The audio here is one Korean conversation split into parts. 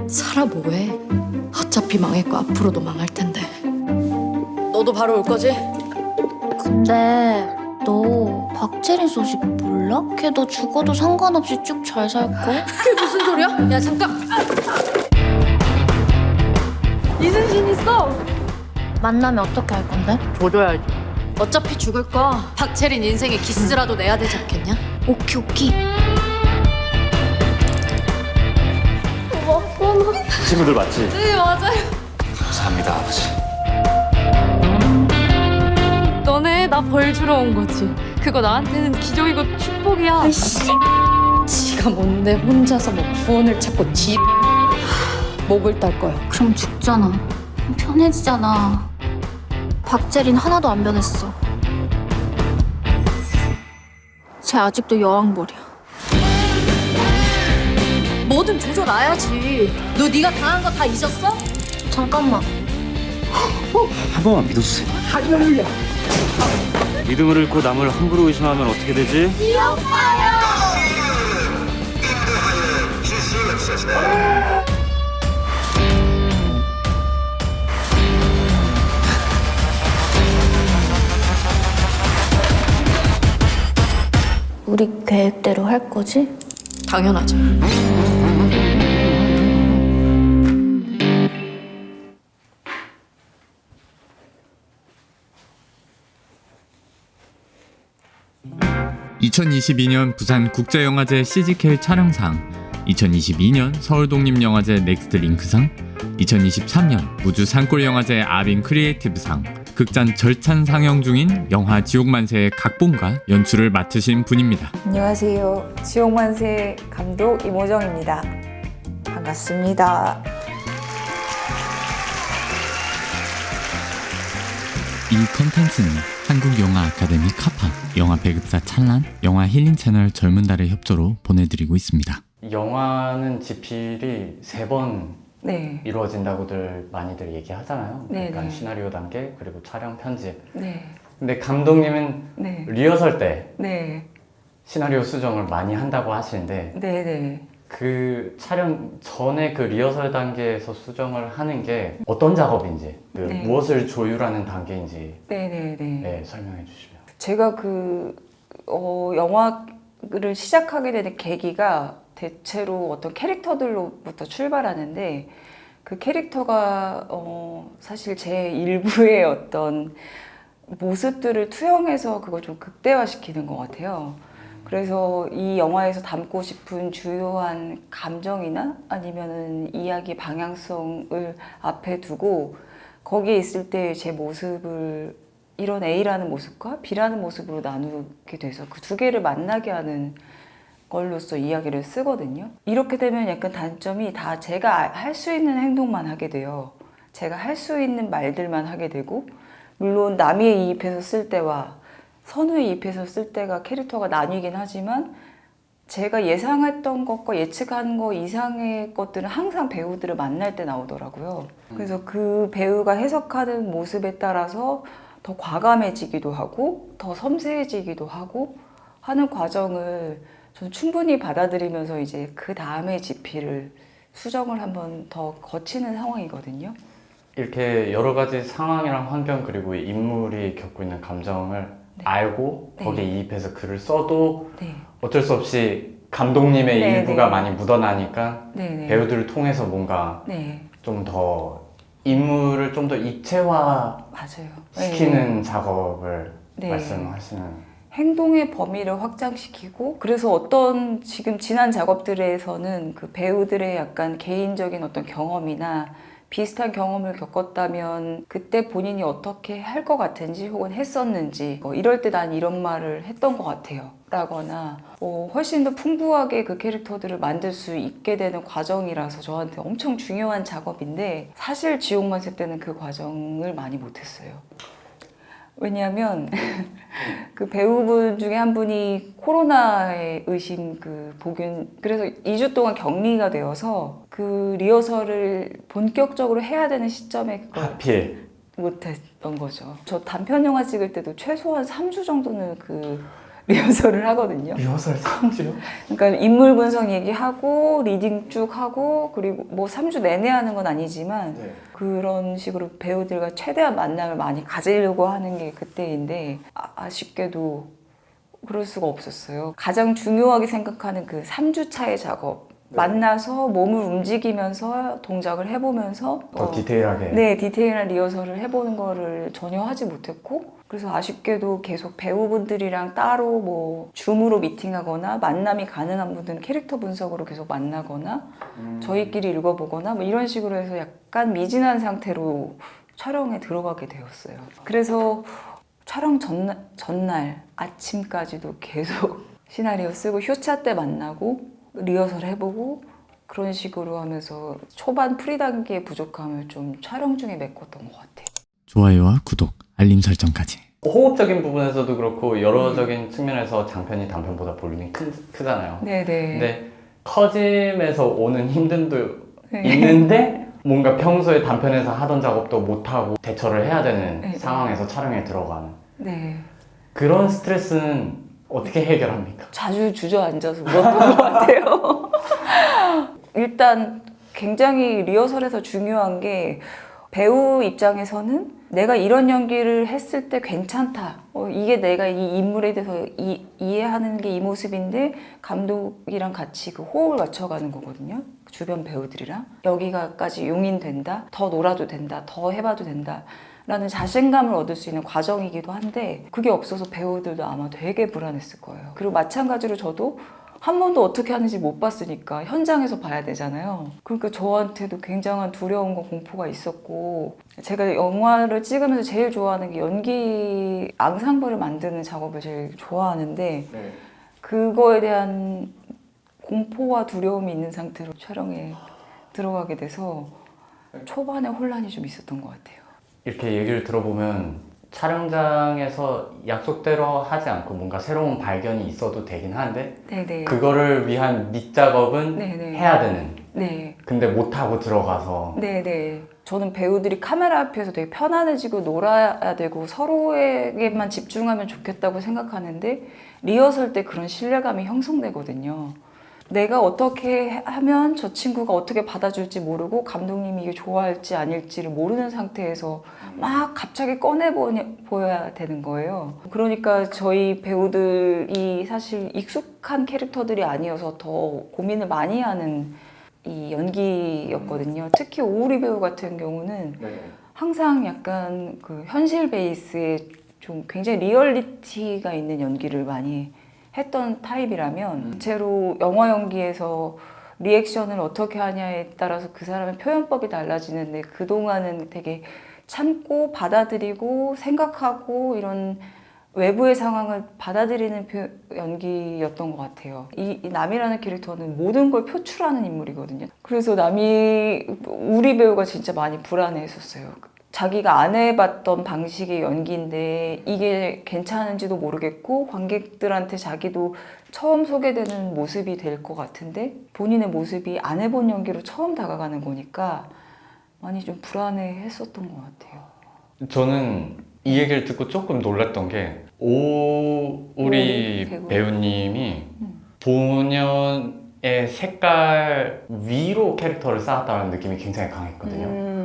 살아 뭐해? 어차피 망했고 앞으로도 망할 텐데. 너도 바로 올 거지? 근데 너 박재린 소식 몰라? 걔 너 죽어도 상관없이 쭉 잘 살걸? 그게 무슨 소리야? 야 잠깐. 이순신 있어. 만나면 어떻게 할 건데? 조져야지. 어차피 죽을 거 박채린 인생에 기스라도 내야 되지 않겠냐? 오키 오키. 친구들 맞지? 네 맞아요. 감사합니다 아버지. 너네 나 벌 주러 온 거지. 그거 나한테는 기적이고 축복이야. 지가 뭔데 혼자서 뭐 구원을 찾고 지 목을 딸 거야. 그럼 죽잖아. 편해지잖아. 박재린 하나도 안 변했어. 쟤 아직도 여왕벌이야. 뭐든 조져놔야지. 너 네가 당한 거 다 잊었어? 잠깐만. 한 번만 믿어주세요. 믿음을 잃고 남을 함부로 의심하면 어떻게 되지? 우리 계획대로 할 거지? 당연하지. (2022년) 부산 국제영화제 CGK 촬영상, 2022년 서울독립영화제 넥스트 링크상, 2023년 우주 산골영화제 아빈 크리에이티브상, 극장 절찬 상영 중인 영화 지옥만세의 각본과 연출을 맡으신 분입니다. 안녕하세요. 지옥만세 감독 임호정입니다. 반갑습니다. 이 컨텐츠는 한국영화아카데미 카파, 영화 배급사 찰란, 영화 힐링 채널 젊은 달의 협조로 보내드리고 있습니다. 영화는 집필이 3번 네. 이루어진다고들 많이들 얘기하잖아요. 네, 그러니까 네. 시나리오 단계 그리고 촬영 편집. 네. 근데 감독님은 네. 리허설 때 네. 시나리오 수정을 많이 한다고 하시는데 네. 네. 그 촬영 전에 그 리허설 단계에서 수정을 하는 게 어떤 작업인지, 그 네. 무엇을 조율하는 단계인지 네. 네. 네. 네, 설명해 주시면. 제가 영화를 시작하게 되는 계기가 대체로 어떤 캐릭터들로부터 출발하는데 그 캐릭터가 사실 제 일부의 어떤 모습들을 투영해서 그걸 좀 극대화시키는 것 같아요. 그래서 이 영화에서 담고 싶은 주요한 감정이나 아니면은 이야기 방향성을 앞에 두고 거기에 있을 때 제 모습을 이런 A라는 모습과 B라는 모습으로 나누게 돼서 그 두 개를 만나게 하는 걸로서 이야기를 쓰거든요. 이렇게 되면 약간 단점이 다 제가 할 수 있는 행동만 하게 돼요. 제가 할 수 있는 말들만 하게 되고, 물론 남이에 이입해서 쓸 때와 선우에 이입해서 쓸 때가 캐릭터가 나뉘긴 하지만 제가 예상했던 것과 예측한 것 이상의 것들은 항상 배우들을 만날 때 나오더라고요. 그래서 그 배우가 해석하는 모습에 따라서 더 과감해지기도 하고 더 섬세해지기도 하고 하는 과정을 저는 충분히 받아들이면서 이제 그 다음에 집필을 수정을 한번 더 거치는 상황이거든요. 이렇게 여러 가지 상황이랑 환경 그리고 인물이 겪고 있는 감정을 알고 네. 거기에 이입해서 글을 써도 네. 어쩔 수 없이 감독님의 네, 일부가 네. 많이 묻어나니까 네네. 배우들을 통해서 뭔가 네. 좀 더 인물을 좀 더 입체화 맞아요. 시키는 작업을 네. 말씀하시는. 행동의 범위를 확장시키고, 그래서 어떤 지금 지난 작업들에서는 그 배우들의 약간 개인적인 어떤 경험이나 비슷한 경험을 겪었다면 그때 본인이 어떻게 할 것 같은지 혹은 했었는지 이럴 때 난 이런 말을 했던 것 같아요 라거나 훨씬 더 풍부하게 그 캐릭터들을 만들 수 있게 되는 과정이라서 저한테 엄청 중요한 작업인데, 사실 지옥만세 때는 그 과정을 많이 못했어요. 왜냐하면 그 배우분 중에 한 분이 코로나에 의심 복균, 그래서 2주 동안 격리가 되어서 그 리허설을 본격적으로 해야 되는 시점에 그걸 하필 못했던 거죠. 저 단편 영화 찍을 때도 최소한 3주 정도는 그 리허설을 하거든요. 리허설 3주요? 그러니까 인물 분석 얘기하고 리딩 쭉 하고 그리고 뭐 3주 내내 하는 건 아니지만 그런 식으로 배우들과 최대한 만남을 많이 가지려고 하는 게 그때인데 아쉽게도 그럴 수가 없었어요. 가장 중요하게 생각하는 그 3주 차의 작업 만나서 몸을 움직이면서 동작을 해보면서 더 디테일하게. 네, 디테일한 리허설을 해보는 거를 전혀 하지 못했고 그래서 아쉽게도 계속 배우분들이랑 따로 뭐 줌으로 미팅하거나 만남이 가능한 분들은 캐릭터 분석으로 계속 만나거나 저희끼리 읽어보거나 뭐 이런 식으로 해서 약간 미진한 상태로 촬영에 들어가게 되었어요. 그래서 촬영 전날 아침까지도 계속 시나리오 쓰고 휴차 때 만나고 리허설 해보고 그런 식으로 하면서 초반 프리 단계의 부족함을 좀 촬영 중에 메꿨던 것 같아요. 좋아요와 구독, 알림 설정까지. 호흡적인 부분에서도 그렇고 여러적인 측면에서 장편이 단편보다 볼륨이 크잖아요. 네네. 근데 커짐에서 오는 힘듦도 네. 있는데 뭔가 평소에 단편에서 하던 작업도 못하고 대처를 해야 되는 네. 상황에서 촬영에 들어가는 네. 그런 스트레스는 어떻게 해결합니까? 자주 주저앉아서 울었던 것 같아요. 일단 굉장히 리허설에서 중요한 게 배우 입장에서는 내가 이런 연기를 했을 때 괜찮다. 이게 내가 이 인물에 대해서 이해하는 게 이 모습인데 감독이랑 같이 그 호흡을 맞춰가는 거거든요. 주변 배우들이랑. 여기가까지 용인된다. 더 놀아도 된다. 더 해봐도 된다. 라는 자신감을 얻을 수 있는 과정이기도 한데 그게 없어서 배우들도 아마 되게 불안했을 거예요. 그리고 마찬가지로 저도 한 번도 어떻게 하는지 못 봤으니까 현장에서 봐야 되잖아요. 그러니까 저한테도 굉장한 두려움과 공포가 있었고 제가 영화를 찍으면서 제일 좋아하는 게 연기 앙상블을 만드는 작업을 제일 좋아하는데 그거에 대한 공포와 두려움이 있는 상태로 촬영에 들어가게 돼서 초반에 혼란이 좀 있었던 것 같아요. 이렇게 얘기를 들어보면 촬영장에서 약속대로 하지 않고 뭔가 새로운 발견이 있어도 되긴 한데 네네. 그거를 위한 밑작업은 네네. 해야 되는 네. 근데 못하고 들어가서 네네. 저는 배우들이 카메라 앞에서 되게 편안해지고 놀아야 되고 서로에게만 집중하면 좋겠다고 생각하는데 리허설 때 그런 신뢰감이 형성되거든요. 내가 어떻게 하면 저 친구가 어떻게 받아줄지 모르고 감독님이 이게 좋아할지 아닐지를 모르는 상태에서 막 갑자기 보여야 되는 거예요. 그러니까 저희 배우들이 사실 익숙한 캐릭터들이 아니어서 더 고민을 많이 하는 이 연기였거든요. 특히 오우리 배우 같은 경우는 항상 약간 그 현실 베이스에 좀 굉장히 리얼리티가 있는 연기를 많이 했던 타입이라면 대체로 영화 연기에서 리액션을 어떻게 하냐에 따라서 그 사람의 표현법이 달라지는데 그동안은 되게 참고 받아들이고 생각하고 이런 외부의 상황을 받아들이는 연기였던 것 같아요. 이 남이라는 캐릭터는 모든 걸 표출하는 인물이거든요. 그래서 우리 배우가 진짜 많이 불안해했었어요. 자기가 안 해봤던 방식의 연기인데 이게 괜찮은지도 모르겠고 관객들한테 자기도 처음 소개되는 모습이 될 것 같은데 본인의 모습이 안 해본 연기로 처음 다가가는 거니까 많이 좀 불안해했었던 것 같아요. 저는 이 얘기를 듣고 조금 놀랐던 게 오우리 배우님이 본연의 색깔 위로 캐릭터를 쌓았다는 느낌이 굉장히 강했거든요.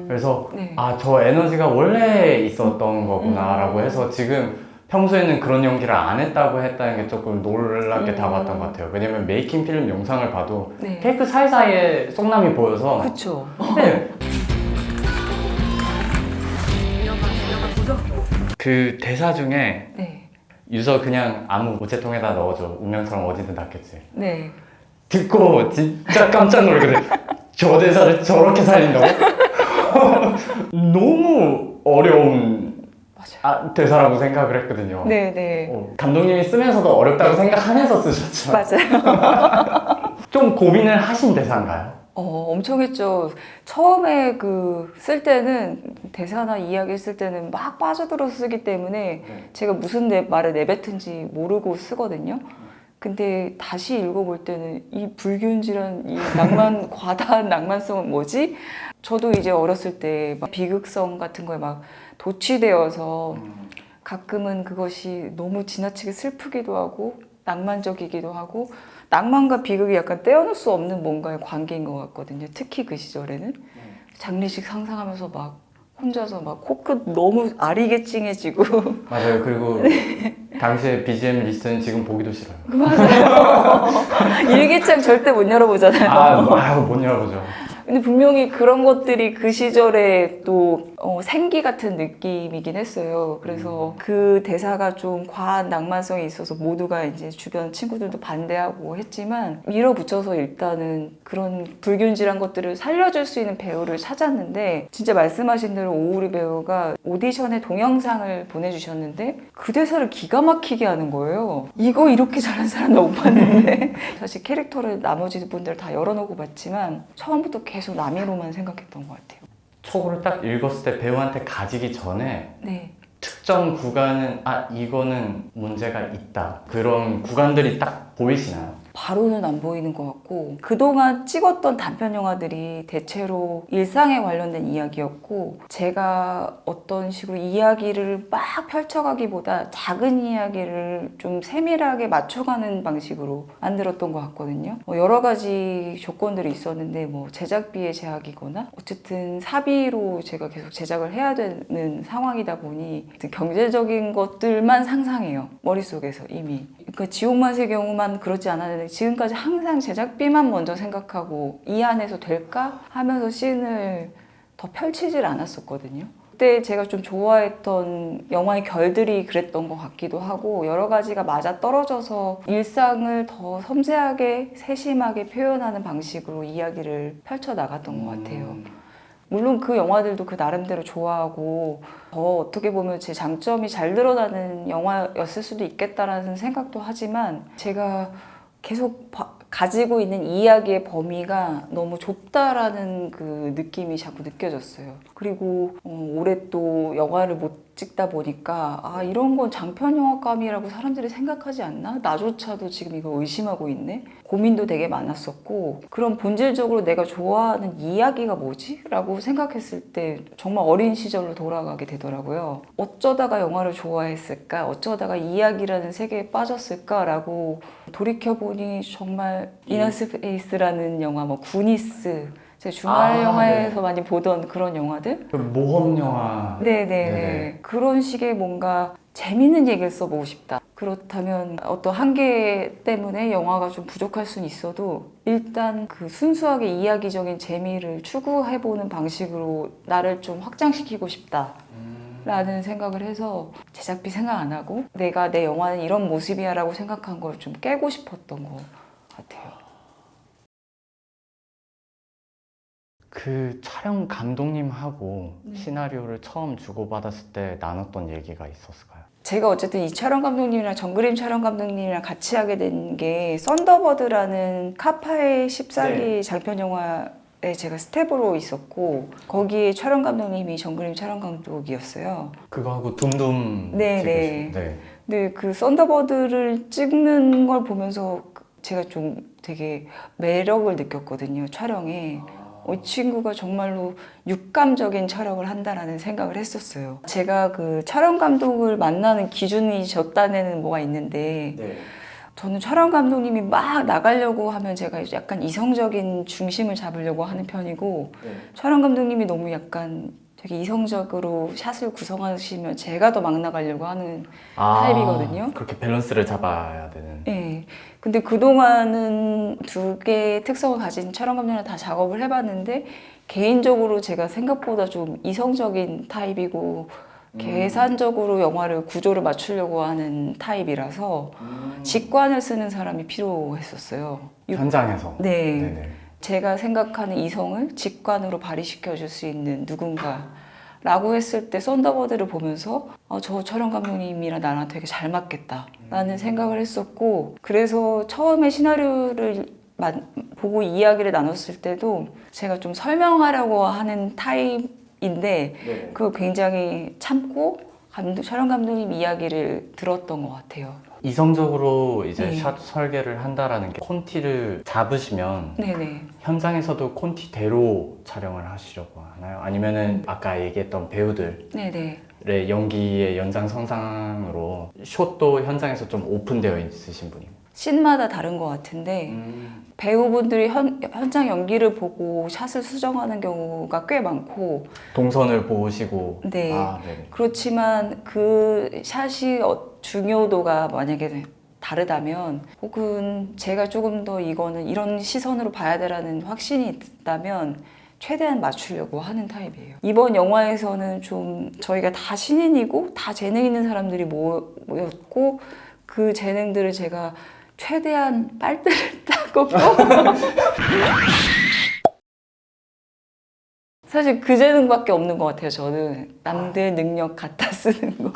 그래서 네. 아, 저 에너지가 원래 있었던 거구나 라고 해서 지금 평소에는 그런 연기를 안 했다고 했다는 게 조금 놀랍게 다가왔던 것 같아요. 왜냐면 메이킹 필름 영상을 봐도 네. 테이크 사이사이에 쏙남이 보여서 그쵸. 네. 그 대사 중에 네. 유서 그냥 아무 우체통에다 넣어줘. 운명처럼 어디든 닿겠지. 네. 듣고 진짜 깜짝 놀랐거든. 저 대사를 저렇게 살린다고? 너무 어려운 대사라고 생각을 했거든요. 네네. 감독님이 쓰면서도 어렵다고 생각하면서 쓰셨죠. 맞아요. 좀 고민을 하신 대사인가요? 엄청 했죠. 처음에 쓸 때는 대사나 이야기 쓸 때는 막 빠져들어서 쓰기 때문에 제가 무슨 말을 내뱉은지 모르고 쓰거든요. 근데 다시 읽어볼 때는 이 불균질한 이 과다한 낭만성은 뭐지? 저도 이제 어렸을 때 막 비극성 같은 거에 막 도취되어서 가끔은 그것이 너무 지나치게 슬프기도 하고 낭만적이기도 하고 낭만과 비극이 약간 떼어놓을 수 없는 뭔가의 관계인 것 같거든요. 특히 그 시절에는 장례식 상상하면서 막 혼자서 막 코끝 너무 아리게 찡해지고 맞아요. 그리고 당시에 BGM 리스트는 지금 보기도 싫어요. 일기장 절대 못 열어보잖아요. 못 열어보죠. 근데 분명히 그런 것들이 그 시절에 또 생기 같은 느낌이긴 했어요. 그래서 그 대사가 좀 과한 낭만성이 있어서 모두가 이제 주변 친구들도 반대하고 했지만 밀어붙여서 일단은 그런 불균질한 것들을 살려줄 수 있는 배우를 찾았는데 진짜 말씀하신 대로 오우리 배우가 오디션에 동영상을 보내주셨는데 그 대사를 기가 막히게 하는 거예요. 이거 이렇게 잘하는 사람 나 못 봤는데 사실 캐릭터를 나머지 분들 다 열어놓고 봤지만 처음부터 계속 남이로만 생각했던 것 같아요. 초고를 딱 읽었을 때 배우한테 가지기 전에 네. 특정 구간은 이거는 문제가 있다. 그런 구간들이 딱 보이시나요? 바로는 안 보이는 것 같고 그동안 찍었던 단편 영화들이 대체로 일상에 관련된 이야기였고 제가 어떤 식으로 이야기를 막 펼쳐가기보다 작은 이야기를 좀 세밀하게 맞춰가는 방식으로 만들었던 것 같거든요. 여러 가지 조건들이 있었는데 뭐 제작비의 제약이거나 어쨌든 사비로 제가 계속 제작을 해야 되는 상황이다 보니 경제적인 것들만 상상해요. 머릿속에서 이미. 그러니까 지옥맛의 경우만 그렇지 않았는데 지금까지 항상 제작비만 먼저 생각하고 이 안에서 될까 하면서 씬을 더 펼치질 않았었거든요. 그때 제가 좀 좋아했던 영화의 결들이 그랬던 것 같기도 하고 여러 가지가 맞아 떨어져서 일상을 더 섬세하게 세심하게 표현하는 방식으로 이야기를 펼쳐 나갔던 것 같아요. 물론 그 영화들도 그 나름대로 좋아하고 더 어떻게 보면 제 장점이 잘 드러나는 영화였을 수도 있겠다라는 생각도 하지만 제가 계속 가지고 있는 이야기의 범위가 너무 좁다라는 그 느낌이 자꾸 느껴졌어요. 그리고 올해 또 영화를 못 찍다 보니까 이런 건 장편 영화감이라고 사람들이 생각하지 않나? 나조차도 지금 이거 의심하고 있네? 고민도 되게 많았었고 그럼 본질적으로 내가 좋아하는 이야기가 뭐지? 라고 생각했을 때 정말 어린 시절로 돌아가게 되더라고요. 어쩌다가 영화를 좋아했을까? 어쩌다가 이야기라는 세계에 빠졌을까? 라고 돌이켜보니 정말 이너스페이스라는 영화, 뭐 구니스 제 주말 영화에서 많이 보던 그런 영화들? 그 모험 영화. 네네. 그런 식의 뭔가 재밌는 얘기를 써보고 싶다. 그렇다면 어떤 한계 때문에 영화가 좀 부족할 수는 있어도 일단 그 순수하게 이야기적인 재미를 추구해보는 방식으로 나를 좀 확장시키고 싶다. 라는 생각을 해서 제작비 생각 안 하고 내가 내 영화는 이런 모습이야 라고 생각한 걸 좀 깨고 싶었던 것 같아요. 그 촬영 감독님하고 시나리오를 처음 주고받았을 때 나눴던 얘기가 있었을까요? 제가 어쨌든 이 촬영 감독님이랑 정그림 촬영 감독님이랑 같이 하게 된 게 썬더버드라는 카파의 14기 장편 영화에 제가 스텝으로 있었고 거기에 촬영 감독님이 정그림 촬영 감독이었어요. 그거하고 둠둠 네네. 찍으신- 네. 근데 그 썬더버드를 찍는 걸 보면서 제가 좀 되게 매력을 느꼈거든요, 촬영에. 이 친구가 정말로 육감적인 촬영을 한다라는 생각을 했었어요. 제가 그 촬영 감독을 만나는 기준이 저 딴에는 뭐가 있는데 저는 촬영 감독님이 막 나가려고 하면 제가 약간 이성적인 중심을 잡으려고 하는 편이고 촬영 감독님이 너무 약간 되게 이성적으로 샷을 구성하시면 제가 더 막 나가려고 하는 타입이거든요. 그렇게 밸런스를 잡아야 되는. 네. 근데 그동안은 두 개의 특성을 가진 촬영 감독이랑 다 작업을 해봤는데 개인적으로 제가 생각보다 좀 이성적인 타입이고 계산적으로 영화를 구조를 맞추려고 하는 타입이라서 직관을 쓰는 사람이 필요했었어요. 현장에서. 네. 네네. 제가 생각하는 이성을 직관으로 발휘시켜 줄 수 있는 누군가라고 했을 때 썬더버드를 보면서 저 촬영 감독님이랑 나랑 되게 잘 맞겠다라는 생각을 했었고 그래서 처음에 시나리오를 보고 이야기를 나눴을 때도 제가 좀 설명하려고 하는 타입인데 그걸 굉장히 참고 촬영 감독님 이야기를 들었던 것 같아요. 이성적으로 이제 네. 샷 설계를 한다라는 게 콘티를 잡으시면 네네. 현장에서도 콘티대로 촬영을 하시려고 하나요? 아니면은 아까 얘기했던 배우들 네네. 의 연기의 연장선상으로 숏도 현장에서 좀 오픈되어 있으신 분이에요. 씬마다 다른 것 같은데 배우분들이 현장 연기를 보고 샷을 수정하는 경우가 꽤 많고 동선을 보시고 네. 네네. 그렇지만 그 샷이 중요도가 만약에 다르다면 혹은 제가 조금 더 이거는 이런 시선으로 봐야 되라는 확신이 있다면 최대한 맞추려고 하는 타입이에요. 이번 영화에서는 좀 저희가 다 신인이고 다 재능 있는 사람들이 모였고 그 재능들을 제가 최대한 빨대를 따고 사실 그 재능밖에 없는 것 같아요. 저는 남들 능력 갖다 쓰는 거.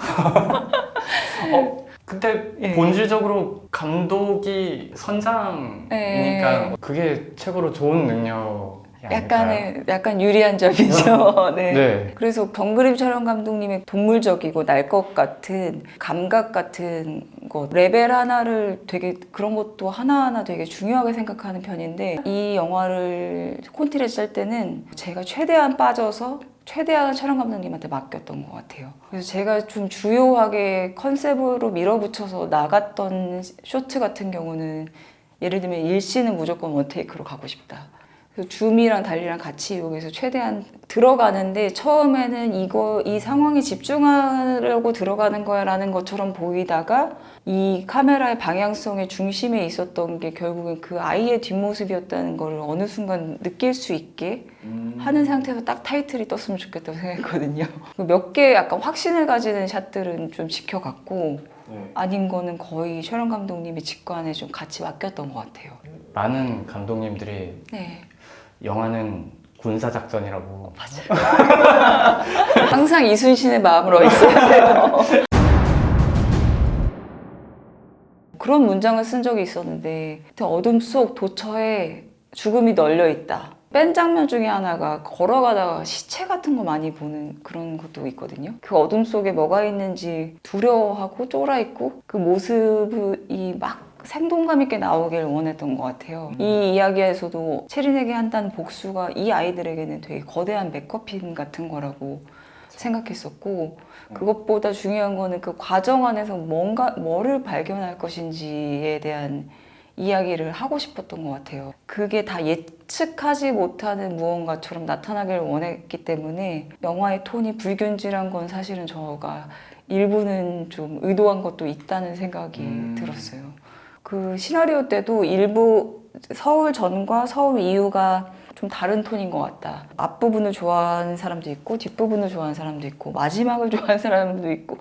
근데 예. 본질적으로 감독이 선장이니까 예. 그게 최고로 좋은 능력이 아닐까요? 약간 유리한 점이죠. 네. 네. 그래서 정그림 촬영 감독님의 동물적이고 날 것 같은 감각 같은 것, 레벨 하나를 되게 그런 것도 하나하나 되게 중요하게 생각하는 편인데 이 영화를 콘티를 짤 때는 제가 최대한 빠져서 최대한 촬영 감독님한테 맡겼던 것 같아요. 그래서 제가 좀 주요하게 컨셉으로 밀어붙여서 나갔던 쇼트 같은 경우는 예를 들면 일씬은 무조건 원테이크로 가고 싶다. 그래서 줌이랑 달리랑 같이 이용해서 최대한 들어가는데 처음에는 이 상황에 집중하려고 들어가는 거야 라는 것처럼 보이다가 이 카메라의 방향성의 중심에 있었던 게 결국엔 그 아이의 뒷모습이었다는 걸 어느 순간 느낄 수 있게 하는 상태에서 딱 타이틀이 떴으면 좋겠다고 생각했거든요. 몇 개 약간 확신을 가지는 샷들은 좀 지켜갔고 아닌 거는 거의 촬영 감독님의 직관에 좀 같이 맡겼던 것 같아요. 많은 감독님들이 네. 영화는 군사작전이라고 항상 이순신의 마음으로 있어야 돼요. 그런 문장을 쓴 적이 있었는데 어둠 속 도처에 죽음이 널려 있다. 뺀 장면 중에 하나가 걸어가다가 시체 같은 거 많이 보는 그런 것도 있거든요. 그 어둠 속에 뭐가 있는지 두려워하고 쫄아있고 그 모습이 막 생동감 있게 나오길 원했던 것 같아요. 이 이야기에서도 체린에게 한다는 복수가 이 아이들에게는 되게 거대한 맥커핀 같은 거라고 생각했었고 그것보다 중요한 거는 그 과정 안에서 뭐를 발견할 것인지에 대한 이야기를 하고 싶었던 것 같아요. 그게 다 예측하지 못하는 무언가처럼 나타나길 원했기 때문에 영화의 톤이 불균질한 건 사실은 저가 일부는 좀 의도한 것도 있다는 생각이 들었어요. 그 시나리오 때도 일부 서울 전과 서울 이후가 좀 다른 톤인 것 같다. 앞부분을 좋아하는 사람도 있고 뒷부분을 좋아하는 사람도 있고 마지막을 좋아하는 사람도 있고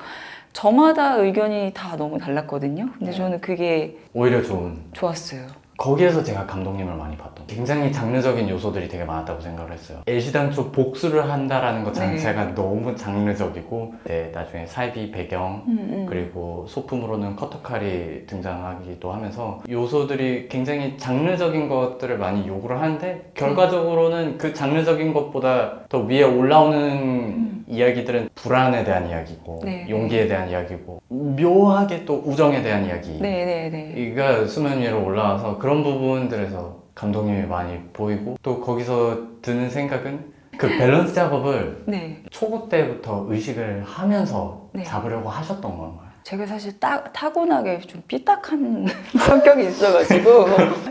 저마다 의견이 다 너무 달랐거든요. 근데 저는 그게 오히려 좋은 좋았어요. 거기에서 제가 감독님을 많이 봤던 굉장히 장르적인 요소들이 되게 많았다고 생각을 했어요. 애시당초 복수를 한다라는 것 자체가 너무 장르적이고 나중에 사이비 배경 그리고 소품으로는 커터칼이 등장하기도 하면서 요소들이 굉장히 장르적인 것들을 많이 요구를 하는데 결과적으로는 그 장르적인 것보다 더 위에 올라오는 이야기들은 불안에 대한 이야기고 용기에 대한 이야기고 묘하게 또 우정에 대한 이야기 이가 수면 위로 올라와서 그런 부분들에서 감독님이 많이 보이고 또 거기서 드는 생각은 그 밸런스 작업을 초보 때부터 의식을 하면서 잡으려고 하셨던 건가요? 제가 사실 타고나게 좀 삐딱한 성격이 있어가지고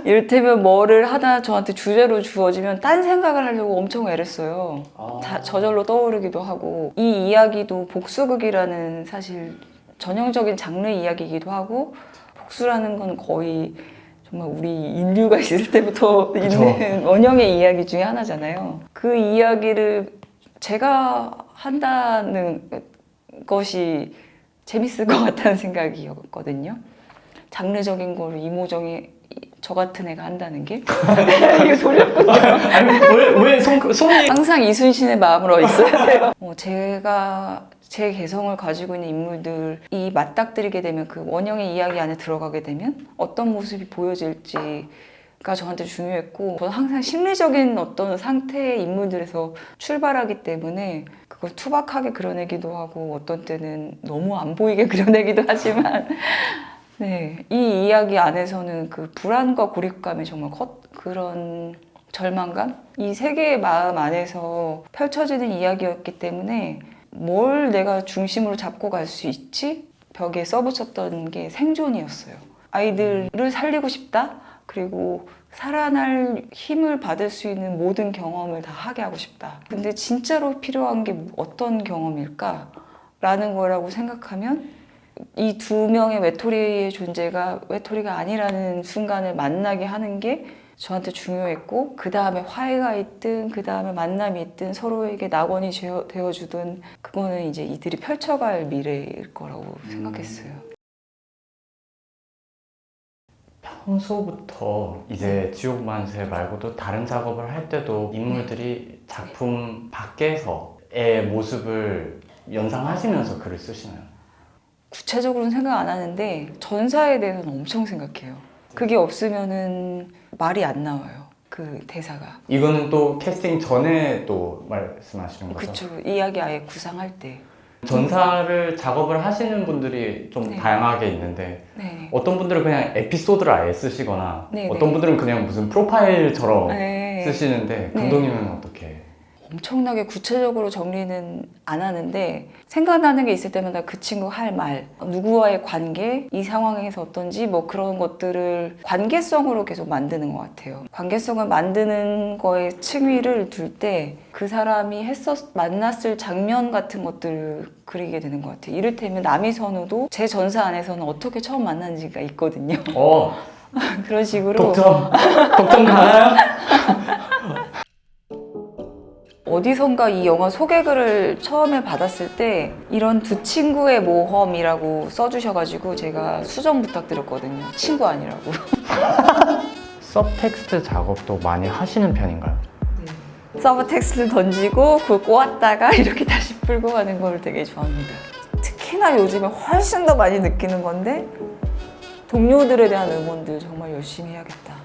이를테면 뭐를 하다 저한테 주제로 주어지면 딴 생각을 하려고 엄청 애를 써요. 저절로 떠오르기도 하고 이 이야기도 복수극이라는 사실 전형적인 장르 이야기이기도 하고 복수라는 건 거의 정말 우리 인류가 있을 때부터 있는 원형의 이야기 중에 하나잖아요. 그 이야기를 제가 한다는 것이 재밌을 것 같다는 생각이었거든요. 장르적인 걸 이모정이 저 같은 애가 한다는 게 이거 돌렸군요. 왜 손이 항상 이순신의 마음으로 있어야 돼요. 제가 제 개성을 가지고 있는 인물들이 맞닥뜨리게 되면 그 원형의 이야기 안에 들어가게 되면 어떤 모습이 보여질지가 저한테 중요했고 저는 항상 심리적인 어떤 상태의 인물들에서 출발하기 때문에 그걸 투박하게 그려내기도 하고 어떤 때는 너무 안 보이게 그려내기도 하지만 이 이야기 안에서는 그 불안과 고립감이 정말 그런 절망감? 이 세 개의 마음 안에서 펼쳐지는 이야기였기 때문에 뭘 내가 중심으로 잡고 갈 수 있지? 벽에 써붙였던 게 생존이었어요. 아이들을 살리고 싶다. 그리고 살아날 힘을 받을 수 있는 모든 경험을 다 하게 하고 싶다. 근데 진짜로 필요한 게 어떤 경험일까? 라는 거라고 생각하면 이 두 명의 외톨이의 존재가 외톨이가 아니라는 순간을 만나게 하는 게 저한테 중요했고, 그 다음에 화해가 있든 그 다음에 만남이 있든 서로에게 낙원이 되어주든 그거는 이제 이들이 펼쳐갈 미래일 거라고 생각했어요. 평소부터 이제 지옥만세 말고도 다른 작업을 할 때도 인물들이 작품 밖에서의 모습을 연상하시면서 글을 쓰시나요? 구체적으로는 생각 안 하는데 전사에 대해서는 엄청 생각해요. 그게 없으면은 말이 안 나와요. 그 대사가. 이거는 또 캐스팅 전에 또 말씀하시는 거죠? 그쵸. 이야기 아예 구상할 때. 전사를 작업을 하시는 분들이 좀 네. 다양하게 있는데 네. 어떤 분들은 그냥 에피소드를 아예 쓰시거나 네, 어떤 네. 분들은 그냥 무슨 프로파일처럼 네. 쓰시는데 네. 감독님은 어떻게? 엄청나게 구체적으로 정리는 안 하는데 생각나는 게 있을 때마다 그 친구 할 말, 누구와의 관계, 이 상황에서 어떤지 뭐 그런 것들을 관계성으로 계속 만드는 것 같아요. 관계성을 만드는 거에 층위를 둘 때 그 사람이 만났을 장면 같은 것들을 그리게 되는 것 같아요. 이를테면 남이선우도 제 전사 안에서는 어떻게 처음 만났는지가 있거든요. 그런 식으로 독점 가나요? 어디선가 이 영화 소개글을 처음에 받았을 때 이런 두 친구의 모험이라고 써주셔가지고 제가 수정 부탁드렸거든요. 친구 아니라고. 서브텍스트 작업도 많이 하시는 편인가요? 서브 텍스트를 던지고 그걸 꼬았다가 이렇게 다시 풀고 가는 걸 되게 좋아합니다. 특히나 요즘에 훨씬 더 많이 느끼는 건데 동료들에 대한 응원들 정말 열심히 해야겠다.